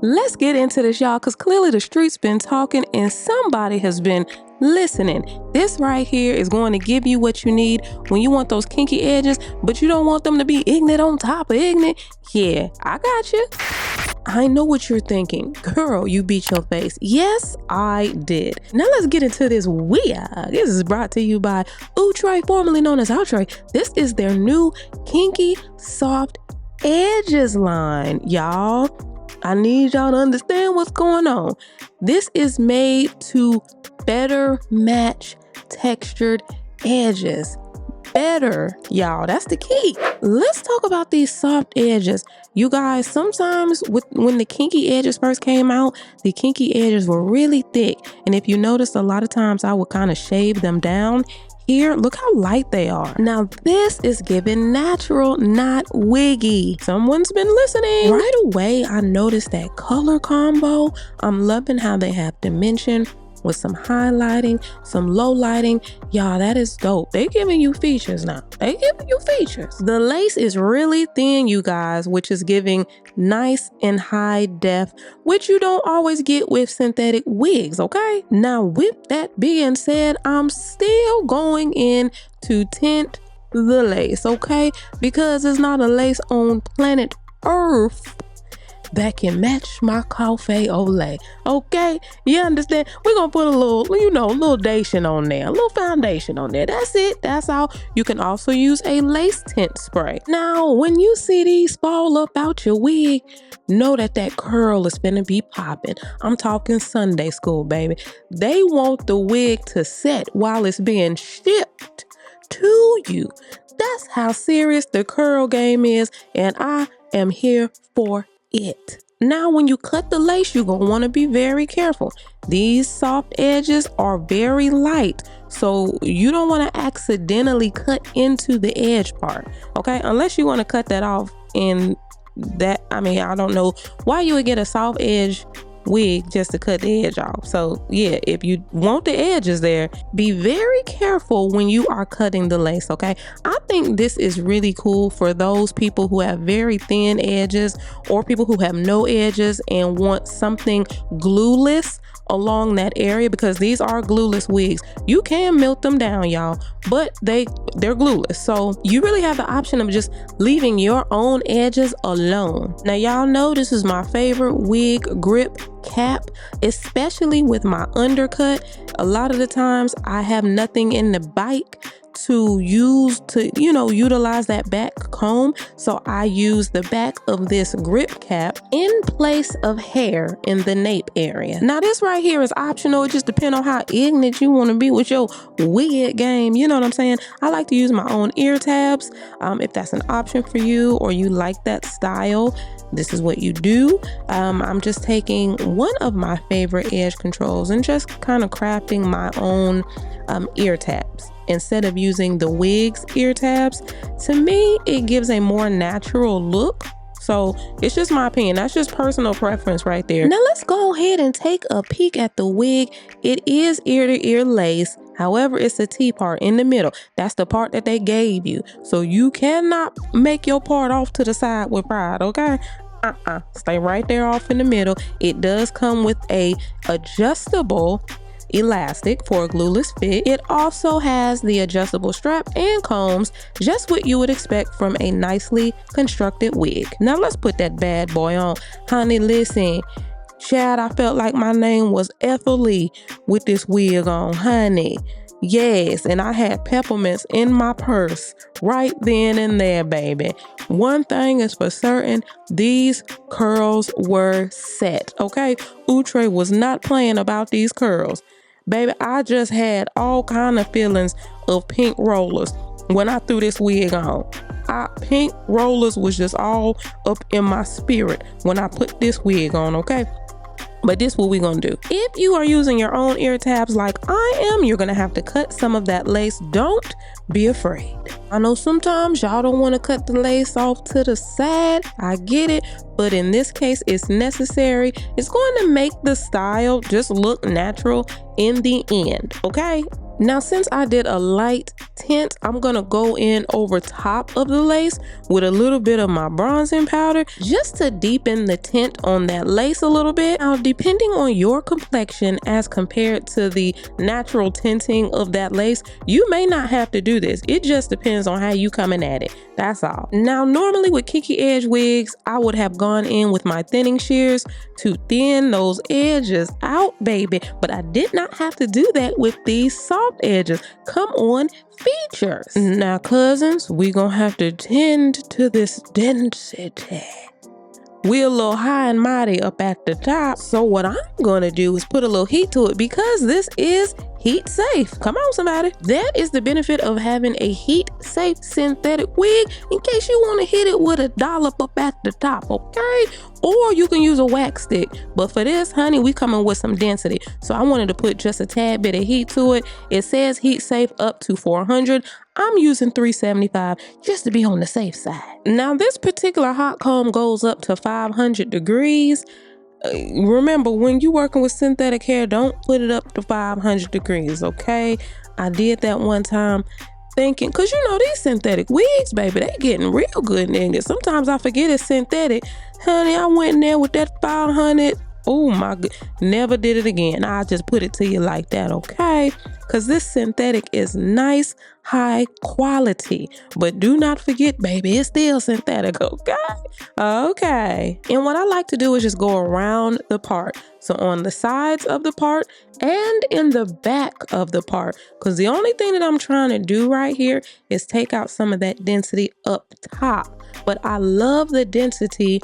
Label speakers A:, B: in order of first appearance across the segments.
A: let's get into this, y'all, because clearly the streets been talking and somebody has been listening. This right here is going to give you what you need when you want those kinky edges, but you don't want them to be ignorant on top of ignorant. Yeah, I got you. I know what you're thinking. Girl, you beat your face. Yes, I did. Now let's get into this wig. This is brought to you by Outre, formerly known as Outre. This is their new Kinky Soft Edges line, y'all. I need y'all to understand what's going on. This is made to better match textured edges. Better, y'all. That's the key. Let's talk about these soft edges. You guys, sometimes when the kinky edges first came out, the kinky edges were really thick. And if you notice, a lot of times I would kind of shave them down. Here, look how light they are. Now, this is giving natural, not wiggy. Someone's been listening. Right away, I noticed that color combo. I'm loving how they have dimension with some highlighting, some low lighting. Y'all, that is dope. They giving you features now. They giving you features. The lace is really thin, you guys, which is giving nice and high def, which you don't always get with synthetic wigs, okay? Now, with that being said, I'm still going in to tint the lace, okay? Because it's not a lace on planet Earth that can match my cafe au lait. Okay, you understand? We're gonna put a little, little dation on there, a little foundation on there. That's it. That's all. You can also use a lace tint spray. Now, when you see these fall up out your wig, know that curl is gonna be popping. I'm talking Sunday school, baby. They want the wig to set while it's being shipped to you. That's how serious the curl game is, and I am here for it. Now, when you cut the lace, you're gonna want to be very careful. These soft edges are very light, so you don't want to accidentally cut into the edge part, okay? Unless you want to cut that off. In that, I don't know why you would get a soft edge wig just to cut the edge off. So yeah, if you want the edges there, be very careful when you are cutting the lace, okay? I think this is really cool for those people who have very thin edges or people who have no edges and want something glueless along that area, because these are glueless wigs. You can melt them down, y'all, but they're glueless. So you really have the option of just leaving your own edges alone. Now, y'all know this is my favorite wig grip cap, especially with my undercut. A lot of the times I have nothing in the bike to use to utilize that back comb, so I use the back of this grip cap in place of hair in the nape area. Now, this right here is optional. It just depends on how ignorant you want to be with your wig game, you know what I'm saying? I like to use my own ear tabs. If that's an option for you or you like that style, this is what you do. I'm just taking one of my favorite edge controls and just kind of crafting my own ear tabs. Instead of using the wig's ear tabs, to me, it gives a more natural look. So it's just my opinion. That's just personal preference right there. Now let's go ahead and take a peek at the wig. It is ear to ear lace. However, it's a T part in the middle. That's the part that they gave you. So you cannot make your part off to the side with pride, okay? Stay right there off in the middle. It does come with a adjustable elastic for a glueless fit. It also has the adjustable strap and combs, just what you would expect from a nicely constructed wig. Now let's put that bad boy on. Honey, listen, Chad, I felt like my name was Ethel Lee with this wig on, honey. Yes, and I had peppermints in my purse right then and there, baby. One thing is for certain, these curls were set, okay? Outre was not playing about these curls. Baby, I just had all kind of feelings of pink rollers when I threw this wig on. Pink rollers was just all up in my spirit when I put this wig on, okay? But this is what we're gonna do. If you are using your own ear tabs like I am, you're gonna have to cut some of that lace. Don't be afraid. I know sometimes y'all don't want to cut the lace off to the side. I get it, but in this case, it's necessary. It's going to make the style just look natural in the end, okay? Now, since I did a light tint, I'm gonna go in over top of the lace with a little bit of my bronzing powder just to deepen the tint on that lace a little bit. Now, depending on your complexion as compared to the natural tinting of that lace, you may not have to do this. It just depends on how you coming at it. That's all. Now, normally with kinky edge wigs, I would have gone in with my thinning shears to thin those edges out, baby. But I did not have to do that with these soft edges. Come on, features. Now, cousins, we gonna have to tend to this density. We're a little high and mighty up at the top. So what I'm gonna do is put a little heat to it because this is heat safe. Come on, somebody. That is the benefit of having a heat safe synthetic wig in case you want to hit it with a dollop up at the top, okay? Or you can use a wax stick. But for this, honey, we coming with some density. So I wanted to put just a tad bit of heat to it. It says heat safe up to 400. I'm using 375 just to be on the safe side. Now, this particular hot comb goes up to 500 degrees. Remember, when you're working with synthetic hair, don't put it up to 500 degrees, okay? I did that one time thinking, because you know, these synthetic wigs, baby, they getting real good, nigga. Sometimes I forget it's synthetic. Honey, I went in there with that 500. Oh my God, never did it again. I just put it to you like that, okay? Because this synthetic is nice, high quality. But do not forget, baby, it's still synthetic, okay? Okay. And what I like to do is just go around the part. So on the sides of the part and in the back of the part. Because the only thing that I'm trying to do right here is take out some of that density up top. But I love the density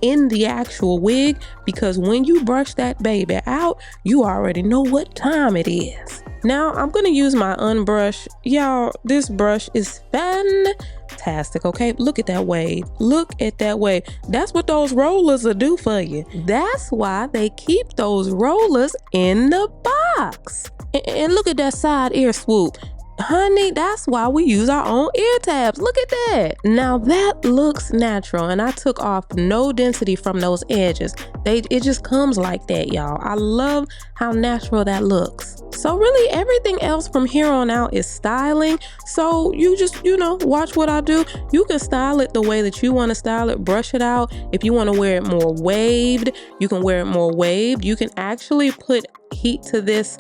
A: in the actual wig because when you brush that baby out, you already know what time it is. Now I'm gonna use my unbrush. Y'all, this brush is fantastic, okay? Look at that wave. Look at that wave. That's what those rollers will do for you. That's why they keep those rollers in the box. And look at that side ear swoop. Honey, that's why we use our own ear tabs. Look at that. Now that looks natural, and I took off no density from those edges. It just comes like that, y'all. I love how natural that looks. So really everything else from here on out is styling. So you just, watch what I do. You can style it the way that you want to style it, brush it out. If you want to wear it more waved, you can wear it more waved. You can actually put heat to this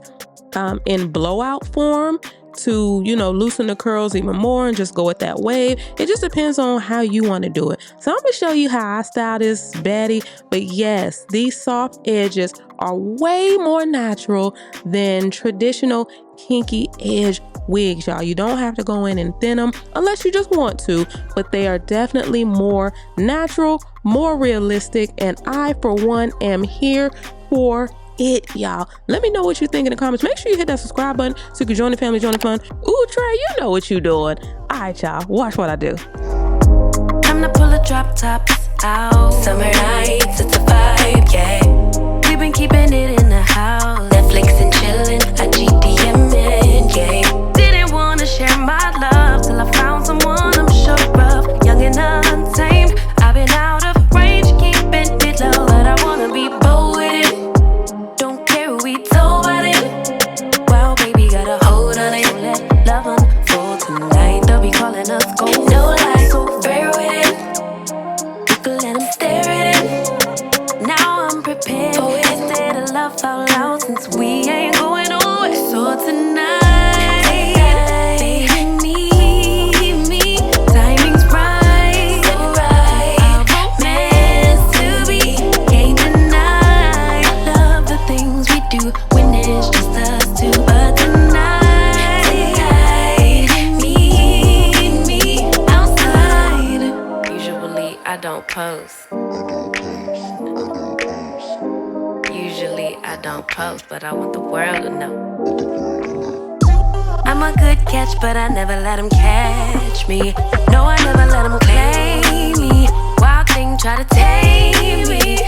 A: in blowout form to, loosen the curls even more and just go with that wave. It just depends on how you want to do it. So I'm gonna show you how I style this baddie. But yes, these soft edges are way more natural than traditional kinky edge wigs, y'all. You don't have to go in and thin them unless you just want to, but they are definitely more natural, more realistic, and I, for one, am here for it, y'all. Let me know what you think in the comments. Make sure you hit that subscribe button so you can join the family, join the fun. Ooh, Trey, you know what you doing. All right, y'all, watch what I do.
B: Time to pull a drop top out. Summer nights, it's a vibe, yeah. We've been keeping it in the house. Netflix and chilling, I GDMing, yeah. Didn't wanna share my love till I found someone I'm sure of. Young and untamed, I've been out of range, keeping it low, but I wanna be bold with it. We told about it. Wow, baby, got a hold on it. Let love unfold tonight. They'll be calling us gold. No lies, so fair with it. You can let them stare at it. Now I'm prepared. Oh, instead of love out loud since we ain't going nowhere. So tonight, baby, meet me. Timing's right. So right. Our romance to be. Can't deny. I love the things we do when it's just us two. But tonight, meet me outside. Usually I don't post. Usually I don't post, but I want the world to know. I'm a good catch, but I never let him catch me. No, I never let him claim me. Wild thing try to tame me.